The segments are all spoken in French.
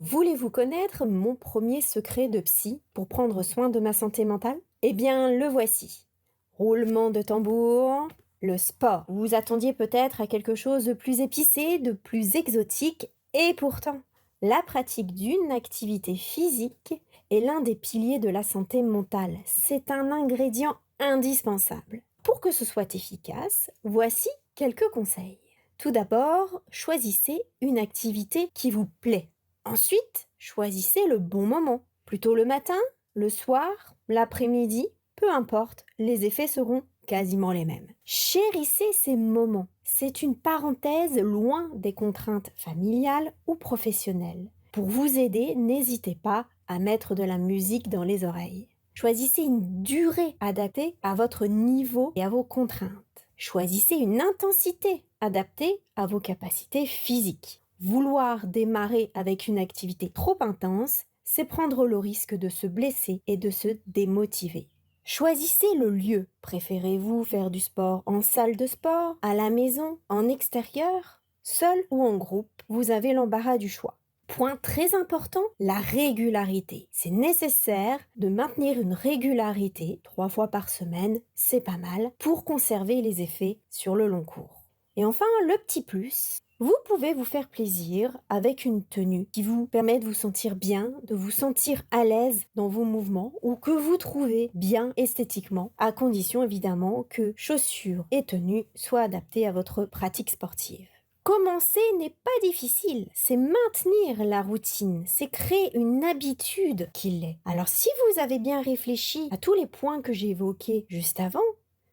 Voulez-vous connaître mon premier secret de psy pour prendre soin de ma santé mentale? Eh bien, le voici. Roulement de tambour, le sport. Vous vous attendiez peut-être à quelque chose de plus épicé, de plus exotique, et pourtant, la pratique d'une activité physique est l'un des piliers de la santé mentale. C'est un ingrédient indispensable. Pour que ce soit efficace, voici quelques conseils. Tout d'abord, choisissez une activité qui vous plaît. Ensuite, choisissez le bon moment. Plutôt le matin, le soir, l'après-midi, peu importe, les effets seront quasiment les mêmes. Chérissez ces moments. C'est une parenthèse loin des contraintes familiales ou professionnelles. Pour vous aider, n'hésitez pas à mettre de la musique dans les oreilles. Choisissez une durée adaptée à votre niveau et à vos contraintes. Choisissez une intensité adaptée à vos capacités physiques. Vouloir démarrer avec une activité trop intense, c'est prendre le risque de se blesser et de se démotiver. Choisissez le lieu. Préférez-vous faire du sport en salle de sport, à la maison, en extérieur, seul ou en groupe? Vous avez l'embarras du choix. Point très important, la régularité. C'est nécessaire de maintenir une régularité, 3 fois par semaine, c'est pas mal, pour conserver les effets sur le long cours. Et enfin, le petit plus, vous pouvez vous faire plaisir avec une tenue qui vous permet de vous sentir bien, de vous sentir à l'aise dans vos mouvements ou que vous trouvez bien esthétiquement, à condition évidemment que chaussures et tenues soient adaptées à votre pratique sportive. Commencer n'est pas difficile, c'est maintenir la routine, c'est créer une habitude qui l'est. Alors si vous avez bien réfléchi à tous les points que j'ai évoqués juste avant,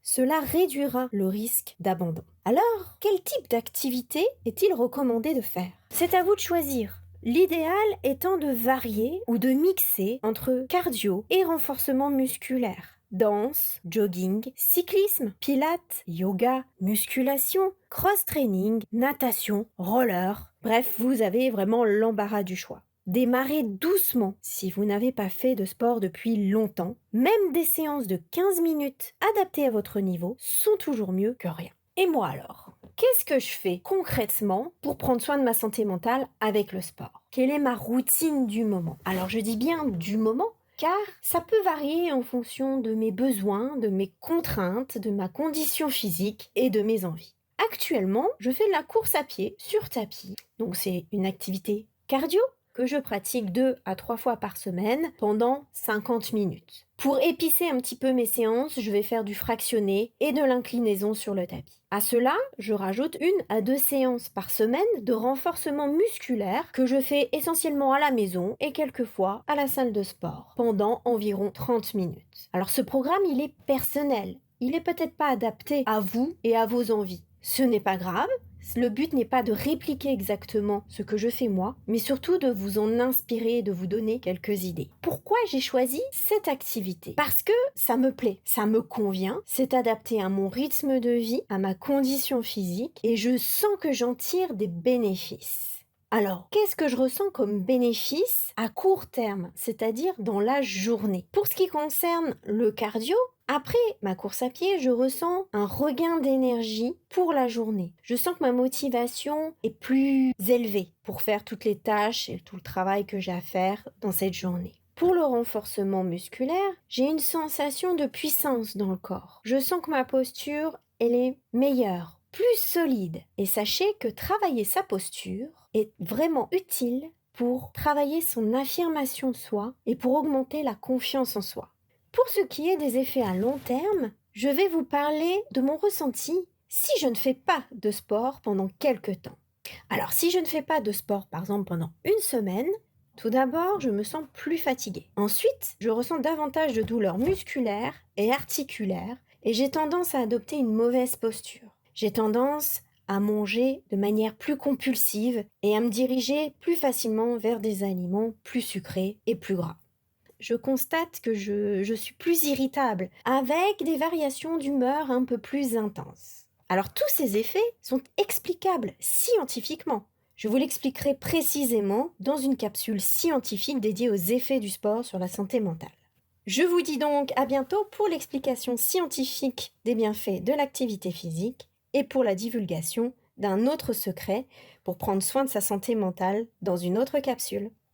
cela réduira le risque d'abandon. Alors, quel type d'activité est-il recommandé de faire? C'est à vous de choisir. L'idéal étant de varier ou de mixer entre cardio et renforcement musculaire. Danse, jogging, cyclisme, pilates, yoga, musculation, cross-training, natation, roller. Bref, vous avez vraiment l'embarras du choix. Démarrez doucement si vous n'avez pas fait de sport depuis longtemps. Même des séances de 15 minutes adaptées à votre niveau sont toujours mieux que rien. Et moi alors? Qu'est-ce que je fais concrètement pour prendre soin de ma santé mentale avec le sport? Quelle est ma routine du moment? Alors je dis bien du moment car ça peut varier en fonction de mes besoins, de mes contraintes, de ma condition physique et de mes envies. Actuellement, je fais de la course à pied sur tapis. Donc c'est une activité cardio que je pratique 2 à 3 fois par semaine pendant 50 minutes. Pour épicer un petit peu mes séances, je vais faire du fractionné et de l'inclinaison sur le tapis. À cela, je rajoute 1 à 2 séances par semaine de renforcement musculaire que je fais essentiellement à la maison et quelquefois à la salle de sport pendant environ 30 minutes. Alors ce programme, il est personnel. Il n'est peut-être pas adapté à vous et à vos envies. Ce n'est pas grave. Le but n'est pas de répliquer exactement ce que je fais moi, mais surtout de vous en inspirer et de vous donner quelques idées. Pourquoi j'ai choisi cette activité? Parce que ça me plaît, ça me convient, c'est adapté à mon rythme de vie, à ma condition physique, et je sens que j'en tire des bénéfices. Alors, qu'est-ce que je ressens comme bénéfice à court terme, c'est-à-dire dans la journée? Pour ce qui concerne le cardio, après ma course à pied, je ressens un regain d'énergie pour la journée. Je sens que ma motivation est plus élevée pour faire toutes les tâches et tout le travail que j'ai à faire dans cette journée. Pour le renforcement musculaire, j'ai une sensation de puissance dans le corps. Je sens que ma posture, elle est meilleure, plus solide. Et sachez que travailler sa posture est vraiment utile pour travailler son affirmation de soi et pour augmenter la confiance en soi. Pour ce qui est des effets à long terme, je vais vous parler de mon ressenti si je ne fais pas de sport pendant quelques temps. Alors, si je ne fais pas de sport, par exemple, pendant 1 semaine, tout d'abord, je me sens plus fatiguée. Ensuite, je ressens davantage de douleurs musculaires et articulaires et j'ai tendance à adopter une mauvaise posture. J'ai tendance à manger de manière plus compulsive et à me diriger plus facilement vers des aliments plus sucrés et plus gras. Je constate que je suis plus irritable, avec des variations d'humeur un peu plus intenses. Alors tous ces effets sont explicables scientifiquement. Je vous l'expliquerai précisément dans une capsule scientifique dédiée aux effets du sport sur la santé mentale. Je vous dis donc à bientôt pour l'explication scientifique des bienfaits de l'activité physique et pour la divulgation d'un autre secret pour prendre soin de sa santé mentale dans une autre capsule.